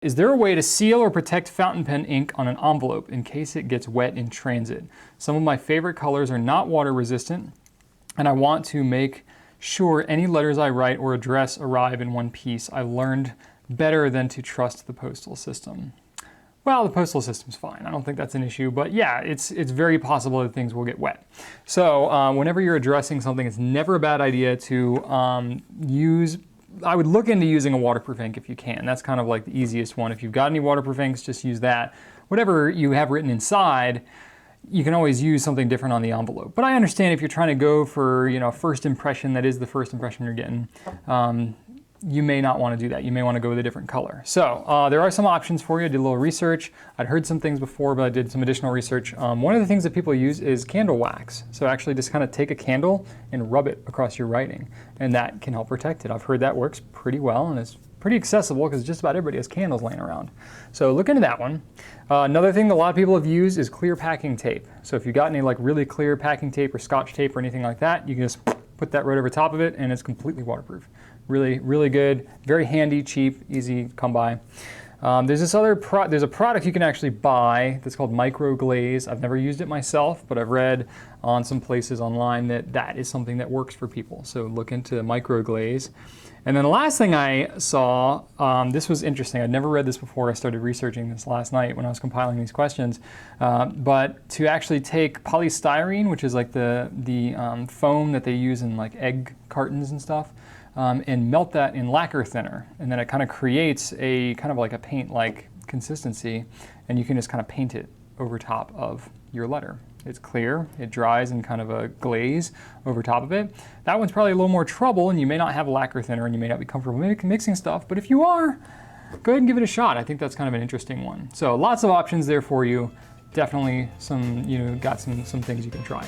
Is there a way to seal or protect fountain pen ink on an envelope in case it gets wet in transit? Some of my favorite colors are not water resistant, and I want to make sure any letters I write or address arrive in one piece. I learned better than to trust the postal system. Well, the postal system's fine. I don't think that's an issue, but yeah, it's very possible that things will get wet. So whenever you're addressing something, it's never a bad idea to I would look into using a waterproof ink if you can. That's kind of like the easiest one. If you've got any waterproof inks, just use that. Whatever you have written inside, you can always use something different on the envelope. But I understand if you're trying to go for, first impression, that is the first impression you're getting, you may not want to do that. You may want to go with a different color. So there are some options for you. I did a little research. I'd heard some things before, but I did some additional research. One of the things that people use is candle wax. So actually just kind of take a candle and rub it across your writing, and that can help protect it. I've heard that works pretty well, and it's pretty accessible because just about everybody has candles laying around. So look into that one. Another thing that a lot of people have used is clear packing tape. So if you've got any like really clear packing tape or Scotch tape or anything like that, you can just put that right over top of it and it's completely waterproof. Really, really good, very handy, cheap, easy to come by. There's a product you can actually buy that's called Microglaze. I've never used it myself, but I've read on some places online that that is something that works for people. So look into Microglaze. And then the last thing I saw, this was interesting. I'd never read this before. I started researching this last night when I was compiling these questions. But to actually take polystyrene, which is like the foam that they use in like egg cartons and stuff, and melt that in lacquer thinner, and then it kind of creates a kind of like a paint-like consistency, and you can just kind of paint it over top of your letter. It's clear, it dries in kind of a glaze over top of it. That one's probably a little more trouble, and you may not have a lacquer thinner, and you may not be comfortable mixing stuff, but if you are, go ahead and give it a shot. I think that's kind of an interesting one. So lots of options there for you. Definitely some, got some things you can try.